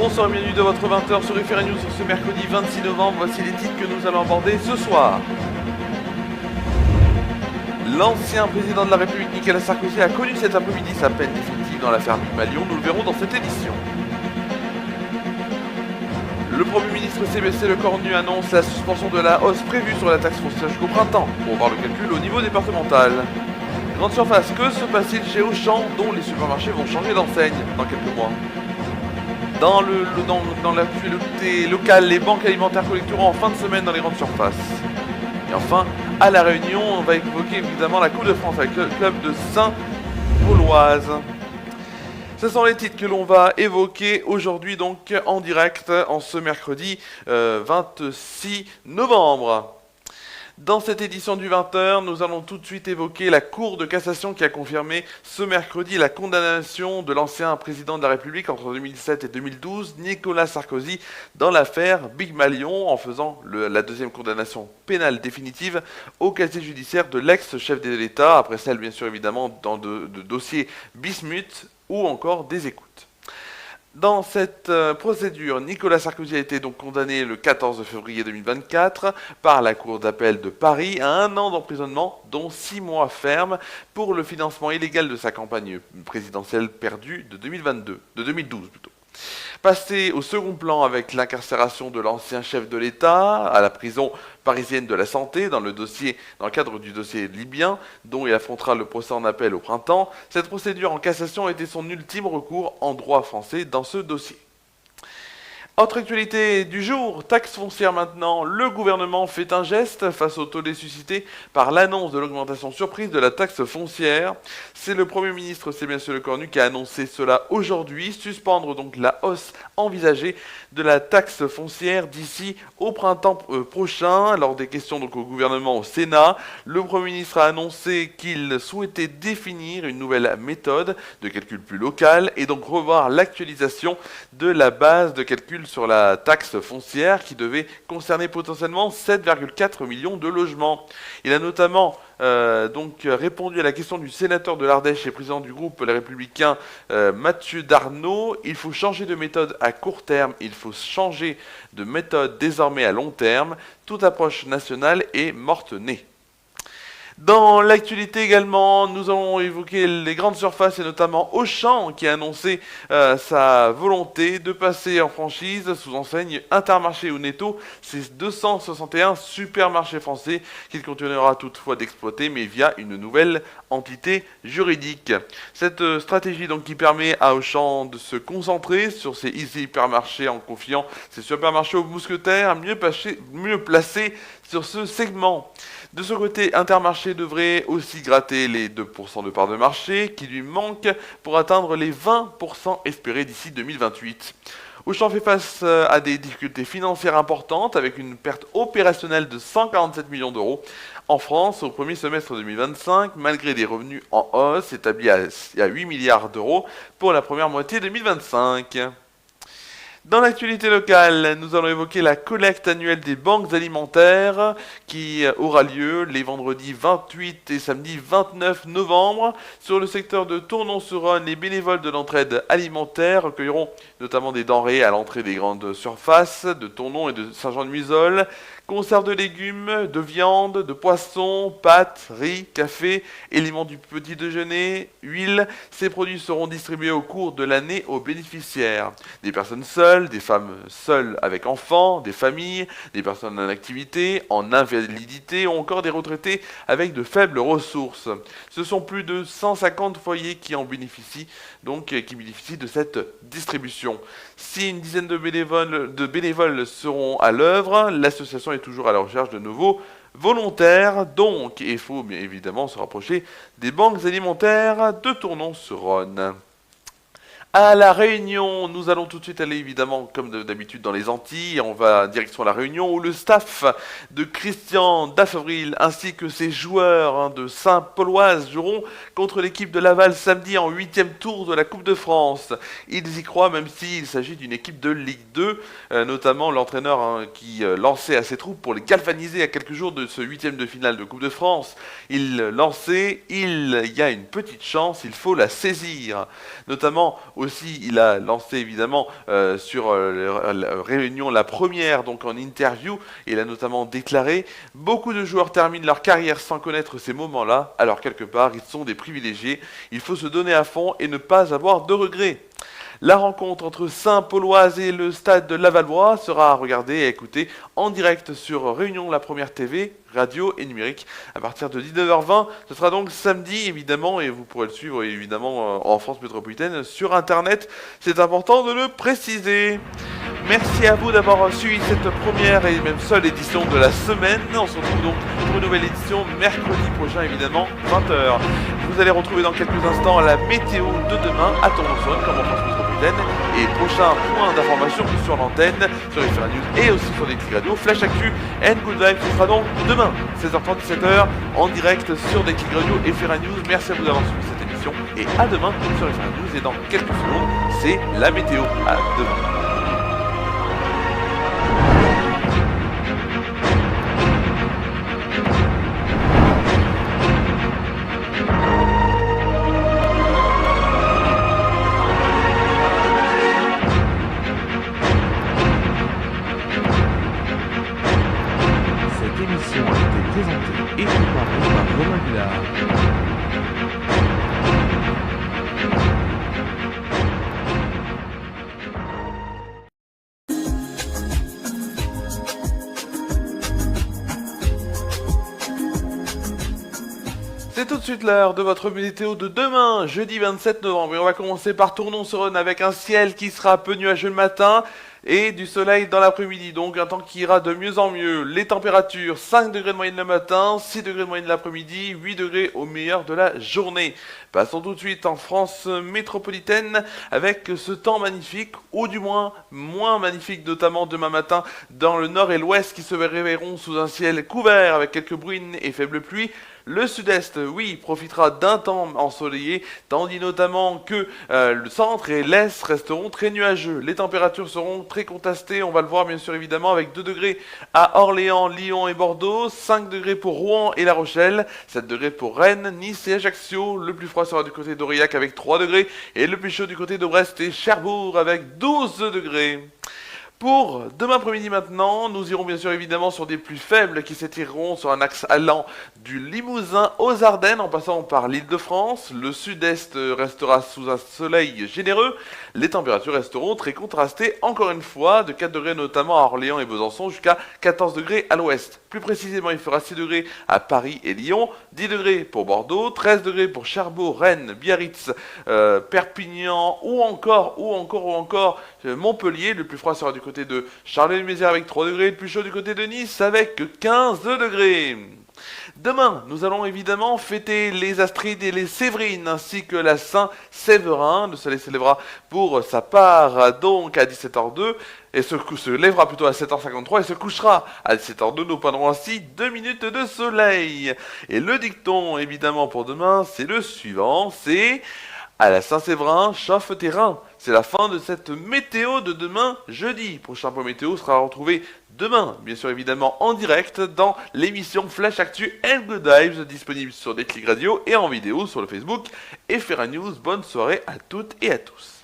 Bonsoir, bienvenue de votre 20h sur Référé News sur ce mercredi 26 novembre. Voici les titres que nous allons aborder ce soir. L'ancien président de la République Nicolas Sarkozy a connu cet après-midi sa peine définitive dans l'affaire Malion. Nous le verrons dans cette édition. Le Premier ministre Sébastien Lecornu annonce la suspension de la hausse prévue sur la taxe foncière jusqu'au printemps pour voir le calcul au niveau départemental. Grande surface, que se passe-t-il chez Auchan dont les supermarchés vont changer d'enseigne dans quelques mois? Dans l'actualité locale, les banques alimentaires collecteront en fin de semaine dans les grandes surfaces. Et enfin, à La Réunion, on va évoquer évidemment la Coupe de France avec le club de Saint-Pauloise. Ce sont les titres que l'on va évoquer aujourd'hui donc en direct en ce mercredi 26 novembre. Dans cette édition du 20h, nous allons tout de suite évoquer la Cour de cassation qui a confirmé ce mercredi la condamnation de l'ancien président de la République entre 2007 et 2012, Nicolas Sarkozy, dans l'affaire Big Malion, en faisant la deuxième condamnation pénale définitive au casier judiciaire de l'ex-chef de l'État, après celle bien sûr évidemment dans de dossiers Bismuth ou encore des écoutes. Dans cette procédure, Nicolas Sarkozy a été donc condamné le 14 février 2024 par la Cour d'appel de Paris à 1 an d'emprisonnement, dont 6 mois fermes, pour le financement illégal de sa campagne présidentielle perdue de 2012 plutôt. Passé au second plan avec l'incarcération de l'ancien chef de l'État à la prison parisienne de la Santé dans le cadre du dossier libyen, dont il affrontera le procès en appel au printemps, cette procédure en cassation était son ultime recours en droit français dans ce dossier. Autre actualité du jour, taxe foncière maintenant, le gouvernement fait un geste face au tollé suscité par l'annonce de l'augmentation surprise de la taxe foncière. C'est le Premier ministre Sébastien Lecornu qui a annoncé cela aujourd'hui, suspendre donc la hausse envisagée de la taxe foncière d'ici au printemps prochain. Lors des questions donc au gouvernement au Sénat, le Premier ministre a annoncé qu'il souhaitait définir une nouvelle méthode de calcul plus locale et donc revoir l'actualisation de la base de calcul sur la taxe foncière qui devait concerner potentiellement 7,4 millions de logements. Il a notamment répondu à la question du sénateur de l'Ardèche et président du groupe Les Républicains Mathieu Darnaud. Il faut changer de méthode à court terme, il faut changer de méthode désormais à long terme. Toute approche nationale est morte-née. Dans l'actualité également, nous allons évoquer les grandes surfaces et notamment Auchan qui a annoncé sa volonté de passer en franchise sous enseigne Intermarché ou Netto, ces 261 supermarchés français qu'il continuera toutefois d'exploiter mais via une nouvelle entité juridique. Cette stratégie donc qui permet à Auchan de se concentrer sur ses hypermarchés en confiant ses supermarchés aux mousquetaires mieux placés sur ce segment. De ce côté, Intermarché devrait aussi gratter les 2% de part de marché qui lui manquent pour atteindre les 20% espérés d'ici 2028. Auchan fait face à des difficultés financières importantes avec une perte opérationnelle de 147 millions d'euros en France au premier semestre 2025, malgré des revenus en hausse établis à 8 milliards d'euros pour la première moitié 2025. Dans l'actualité locale, nous allons évoquer la collecte annuelle des banques alimentaires qui aura lieu les vendredis 28 et samedi 29 novembre. Sur le secteur de Tournon-sur-Rhône, les bénévoles de l'entraide alimentaire recueilleront notamment des denrées à l'entrée des grandes surfaces de Tournon et de Saint-Jean-de-Museul. Conserves de légumes, de viande, de poissons, pâtes, riz, café, éléments du petit déjeuner, huile. Ces produits seront distribués au cours de l'année aux bénéficiaires. Des personnes seules, des femmes seules avec enfants, des familles, des personnes en activité, en invalidité ou encore des retraités avec de faibles ressources. Ce sont plus de 150 foyers qui bénéficient de cette distribution. Si une dizaine de bénévoles seront à l'œuvre, l'association est toujours à la recherche de nouveaux volontaires, donc il faut bien évidemment se rapprocher des banques alimentaires de Tournon-sur-Rhône. À La Réunion, nous allons tout de suite aller évidemment comme d'habitude dans les Antilles. On va direction La Réunion où le staff de Christian Daffevril ainsi que ses joueurs de Saint-Pauloise joueront contre l'équipe de Laval samedi en 8e tour de la Coupe de France. Ils y croient même s'il s'agit d'une équipe de Ligue 2, notamment l'entraîneur qui lançait à ses troupes pour les galvaniser à quelques jours de ce 8e de finale de Coupe de France. Il y a une petite chance, il faut la saisir, notamment au Aussi, il a lancé évidemment sur la réunion la première, donc en interview, il a notamment déclaré: beaucoup de joueurs terminent leur carrière sans connaître ces moments-là, alors quelque part, ils sont des privilégiés. Il faut se donner à fond et ne pas avoir de regrets. La rencontre entre Saint-Pauloise et le stade de Lavallois sera à regarder et à écouter en direct sur Réunion La Première TV, radio et numérique à partir de 19h20. Ce sera donc samedi évidemment et vous pourrez le suivre évidemment en France métropolitaine sur internet. C'est important de le préciser. Merci à vous d'avoir suivi cette première et même seule édition de la semaine. On se retrouve donc pour une nouvelle édition mercredi prochain évidemment 20h. Vous allez retrouver dans quelques instants la météo de demain à Toronto comme en France métropolitaine et prochain point d'information sur l'antenne, sur les FR News et aussi sur des clics radio. Flash Actu and Good Vibes, ce sera donc demain 16h30 17h en direct sur des clics radio et FR News. Merci à vous d'avoir suivi cette émission et à demain sur les FR News et dans quelques secondes c'est la météo. À demain. Présentée et préparée par Romain Villard. C'est tout de suite l'heure de votre météo de demain, jeudi 27 novembre. Et on va commencer par Tournon-sur-Rhône avec un ciel qui sera peu nuageux le matin et du soleil dans l'après-midi. Donc un temps qui ira de mieux en mieux. Les températures, 5 degrés de moyenne le matin, 6 degrés de moyenne l'après-midi, 8 degrés au meilleur de la journée. Passons tout de suite en France métropolitaine avec ce temps magnifique, ou du moins moins magnifique, notamment demain matin dans le nord et l'ouest qui se réveilleront sous un ciel couvert avec quelques bruines et faibles pluies. Le sud-est, oui, profitera d'un temps ensoleillé, tandis notamment que le centre et l'est resteront très nuageux. Les températures seront très contrastées, on va le voir bien sûr évidemment, avec 2 degrés à Orléans, Lyon et Bordeaux, 5 degrés pour Rouen et La Rochelle, 7 degrés pour Rennes, Nice et Ajaccio. Le plus froid sera du côté d'Aurillac avec 3 degrés, et le plus chaud du côté de Brest et Cherbourg avec 12 degrés. Pour demain après-midi maintenant, nous irons bien sûr évidemment sur des pluies faibles qui s'étireront sur un axe allant du Limousin aux Ardennes en passant par l'Île-de-France. Le sud-est restera sous un soleil généreux. Les températures resteront très contrastées encore une fois, de 4 degrés notamment à Orléans et Besançon jusqu'à 14 degrés à l'ouest. Plus précisément, il fera 6 degrés à Paris et Lyon, 10 degrés pour Bordeaux, 13 degrés pour Cherbourg, Rennes, Biarritz, Perpignan ou encore Montpellier. Le plus froid sera du côté de Charleville-Mézières avec 3 degrés, le plus chaud du côté de Nice avec 15 degrés. Demain, nous allons évidemment fêter les Astrides et les Séverines ainsi que la Saint-Séverin. Le soleil se lèvera pour sa part donc à 17h02 et se lèvera plutôt à 7h53 et se couchera à 17h02. Nous prendrons ainsi 2 minutes de soleil. Et le dicton évidemment pour demain, c'est le suivant, c'est: à la Saint-Séverin, chauffe terrain. C'est la fin de cette météo de demain jeudi. Prochain point météo sera retrouvé demain, bien sûr évidemment en direct dans l'émission Flash Actu and Good Vibes, disponible sur des clics radio et en vidéo sur le Facebook FR News. Bonne soirée à toutes et à tous.